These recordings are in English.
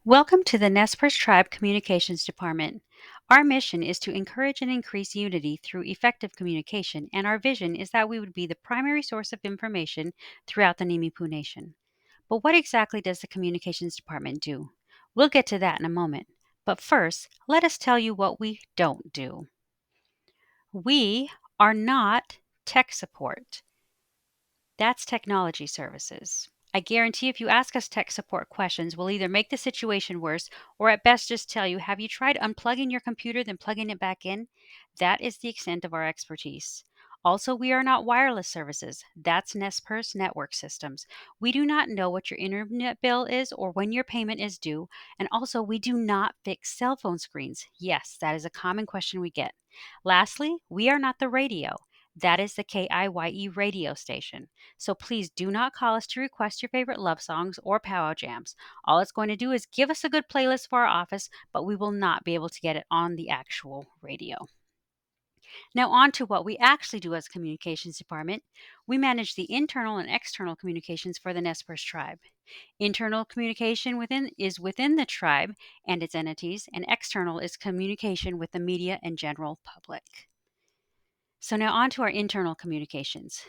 Welcome to the Nez Perce Tribe Communications Department. Our mission is to encourage and increase unity through effective communication, and our vision is that we would be the primary source of information throughout the Nimipu Nation. But what exactly does the Communications Department do? We'll get to that in a moment. But first, let us tell you what we don't do. We are not tech support. That's technology services. I guarantee if you ask us tech support questions, we'll either make the situation worse or at best just tell you, have you tried unplugging your computer then plugging it back in? That is the extent of our expertise. Also, we are not wireless services. That's Nez Perce network systems. We do not know what your internet bill is or when your payment is due. And also, we do not fix cell phone screens. Yes, that is a common question we get. Lastly, we are not the radio. That is the KIYE radio station. So please do not call us to request your favorite love songs or powwow jams. All it's going to do is give us a good playlist for our office, but we will not be able to get it on the actual radio. Now, on to what we actually do as a communications department. We manage the internal and external communications for the Nez Perce tribe. Internal communication is within the tribe and its entities, and external is communication with the media and general public. So now on to our internal communications.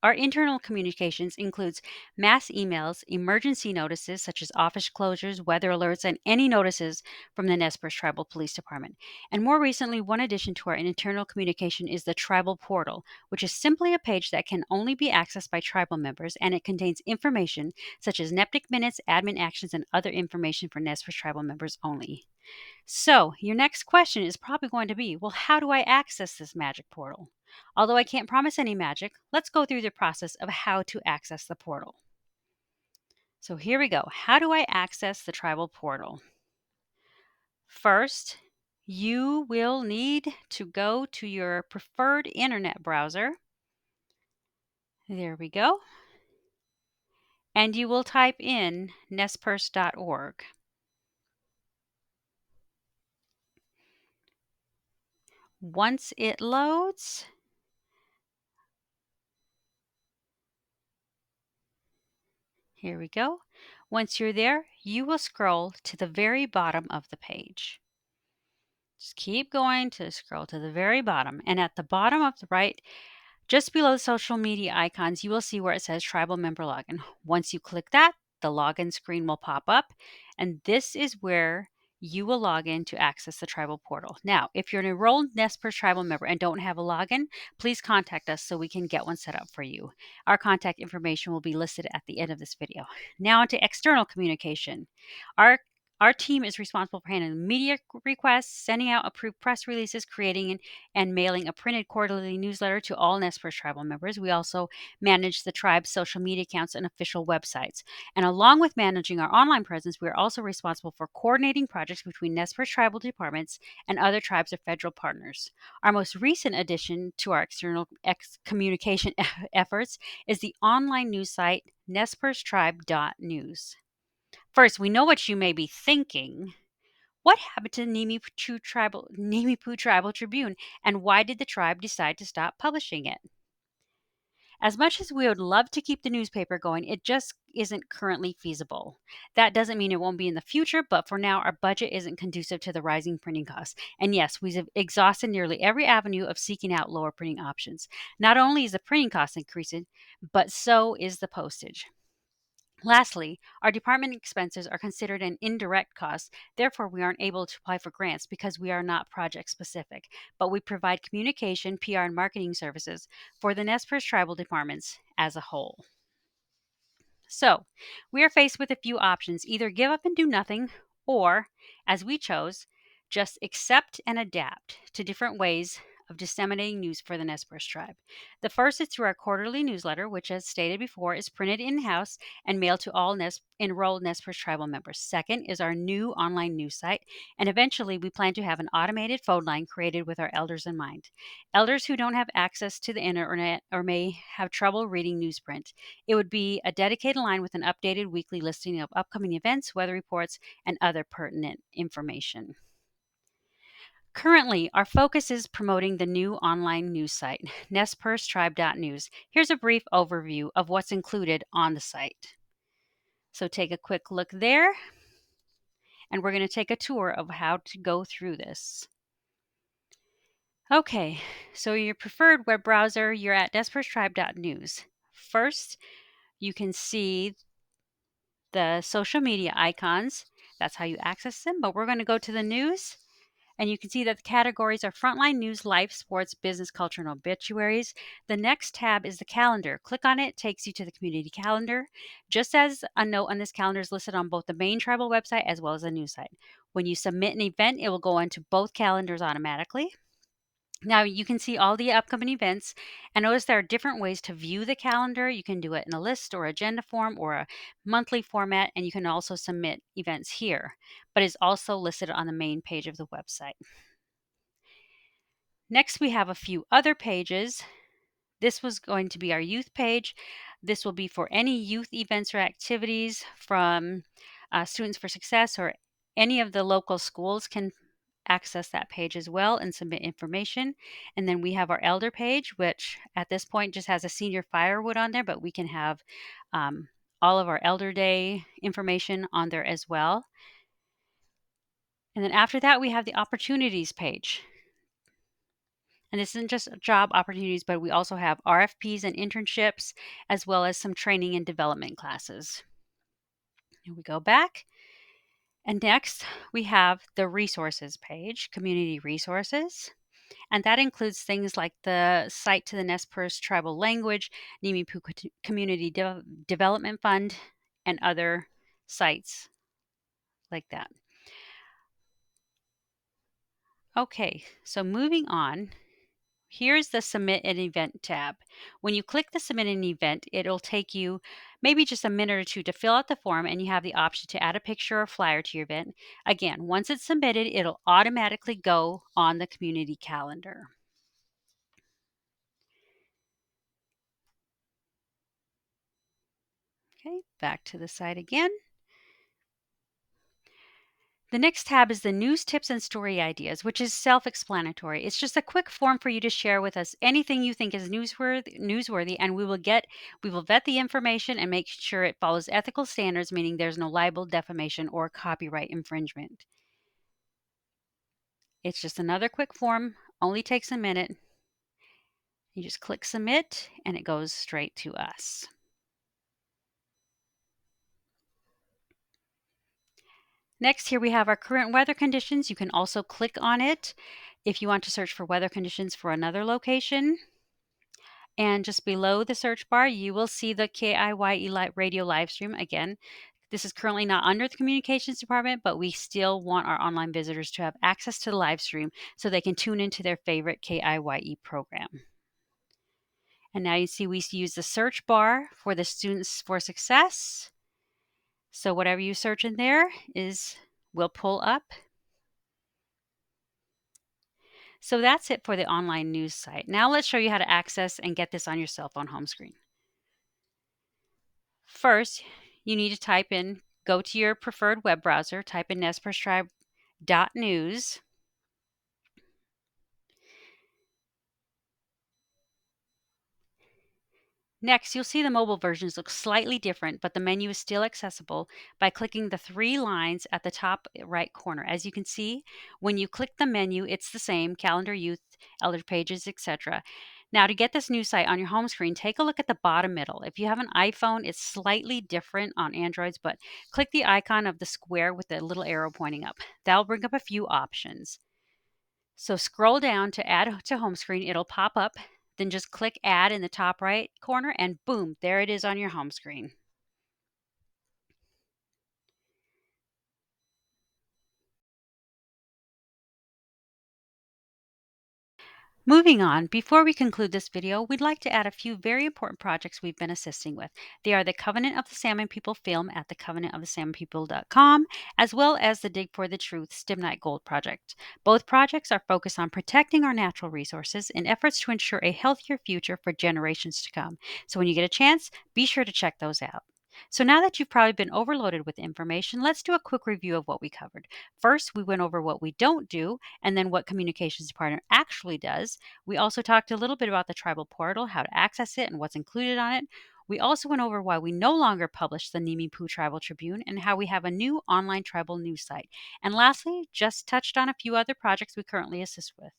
Our internal communications includes mass emails, emergency notices such as office closures, weather alerts, and any notices from the Nez Perce Tribal Police Department. And more recently, one addition to our internal communication is the Tribal Portal, which is simply a page that can only be accessed by tribal members, and it contains information such as NEPTIC minutes, admin actions, and other information for Nez Perce Tribal members only. So, your next question is probably going to be, well, how do I access this magic portal? Although I can't promise any magic, let's go through the process of how to access the portal. So, here we go. How do I access the tribal portal? First, you will need to go to your preferred internet browser. There we go. And you will type in nezperce.org. Once it loads, here we go. Once you're there, you will scroll to the very bottom of the page. Just keep going to scroll to the very bottom. And at the bottom of the right, just below the social media icons, you will see where it says Tribal Member Login. Once you click that, the login screen will pop up. And this is where you will log in to access the tribal portal. Now, if you're an enrolled Nez Perce tribal member and don't have a login, please contact us so we can get one set up for you. Our contact information will be listed at the end of this video. Now, onto external communication. Our team is responsible for handling media requests, sending out approved press releases, creating and mailing a printed quarterly newsletter to all Nez Perce tribal members. We also manage the tribe's social media accounts and official websites. And along with managing our online presence, we are also responsible for coordinating projects between Nez Perce tribal departments and other tribes or federal partners. Our most recent addition to our external communication efforts is the online news site nezpercetribe.news. First, we know what you may be thinking. What happened to Nimipu Tribal Tribune, and why did the tribe decide to stop publishing it? As much as we would love to keep the newspaper going, it just isn't currently feasible. That doesn't mean it won't be in the future, but for now, our budget isn't conducive to the rising printing costs. And yes, we've exhausted nearly every avenue of seeking out lower printing options. Not only is the printing cost increasing, but so is the postage. Lastly, our department expenses are considered an indirect cost. Therefore, we aren't able to apply for grants because we are not project specific, but we provide communication, PR, and marketing services for the Nez Perce tribal departments as a whole. So, we are faced with a few options: either give up and do nothing, or, as we chose, just accept and adapt to different ways of disseminating news for the Nez Perce tribe. The first is through our quarterly newsletter, which, as stated before, is printed in-house and mailed to all enrolled Nez Perce tribal members. Second is our new online news site, and eventually we plan to have an automated phone line created with our elders in mind. Elders who don't have access to the internet or may have trouble reading newsprint. It would be a dedicated line with an updated weekly listing of upcoming events, weather reports, and other pertinent information. Currently, our focus is promoting the new online news site, nezpercetribe.news. Here's a brief overview of what's included on the site. So take a quick look there. and we're going to take a tour of how to go through this. Okay, so your preferred web browser, you're at nezpercetribe.news. First, you can see the social media icons. That's how you access them, but we're going to go to the news. And you can see that the categories are frontline news, life, sports, business, culture, and obituaries. The next tab is the calendar. Click on it, takes you to the community calendar. Just as a note on this calendar is listed on both the main tribal website as well as the news site. When you submit an event, it will go onto both calendars automatically. Now you can see all the upcoming events, and notice there are different ways to view the calendar. You can do it in a list or agenda form or a monthly format, and you can also submit events here, but it's also listed on the main page of the website. Next, we have a few other pages. This was going to be our youth page. This will be for any youth events or activities from Students for Success, or any of the local schools can access that page as well and submit information. And then we have our elder page, which at this point just has a senior firewood on there, but we can have all of our Elder Day information on there as well. And then after that, we have the opportunities page. And this isn't just job opportunities, but we also have RFPs and internships, as well as some training and development classes. Here we go back. And next, we have the resources page, community resources. And that includes things like the site to the Nez Perce tribal language, Nimipu Community Development Fund, and other sites like that. Okay, so moving on. Here's the Submit an Event tab. When you click the Submit an Event, it'll take you maybe just a minute or two to fill out the form, and you have the option to add a picture or flyer to your event. Again, once it's submitted, it'll automatically go on the community calendar. Okay, back to the site again. The next tab is the news tips and story ideas, which is self-explanatory. It's just a quick form for you to share with us anything you think is newsworthy, and we will vet the information and make sure it follows ethical standards, meaning there's no libel, defamation, or copyright infringement. It's just another quick form, only takes a minute. You just click submit and it goes straight to us. Next, here we have our current weather conditions. You can also click on it if you want to search for weather conditions for another location. And just below the search bar, you will see the KIYE radio live stream. Again, this is currently not under the communications department, but we still want our online visitors to have access to the live stream so they can tune into their favorite KIYE program. And now you see we use the search bar for the Students for Success. So whatever you search in there will pull up. So that's it for the online news site. Now let's show you how to access and get this on your cell phone home screen. First, you need to go to your preferred web browser, type in nezpercetribe.news. Next, you'll see the mobile versions look slightly different, but the menu is still accessible by clicking the three lines at the top right corner. As you can see, when you click the menu, it's the same: calendar, youth, elder pages, etc. Now, to get this new site on your home screen, take a look at the bottom middle. If you have an iPhone, it's slightly different on Androids, but click the icon of the square with the little arrow pointing up. That'll bring up a few options. So scroll down to add to home screen. It'll pop up. Then just click add in the top right corner and boom, there it is on your home screen. Moving on, before we conclude this video, we'd like to add a few very important projects we've been assisting with. They are the Covenant of the Salmon People film at thecovenantofthesalmonpeople.com, as well as the Dig for the Truth Stibnite Gold project. Both projects are focused on protecting our natural resources in efforts to ensure a healthier future for generations to come. So when you get a chance, be sure to check those out. So now that you've probably been overloaded with information, let's do a quick review of what we covered. First, we went over what we don't do, and then what Communications Department actually does. We also talked a little bit about the tribal portal, how to access it, and what's included on it. We also went over why we no longer publish the Nimipu Tribal Tribune and how we have a new online tribal news site. And lastly, just touched on a few other projects we currently assist with.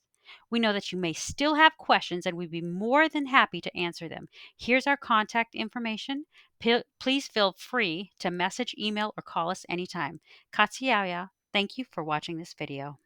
We know that you may still have questions and we'd be more than happy to answer them. Here's our contact information. Please feel free to message, email, or call us anytime. Katsiaya, thank you for watching this video.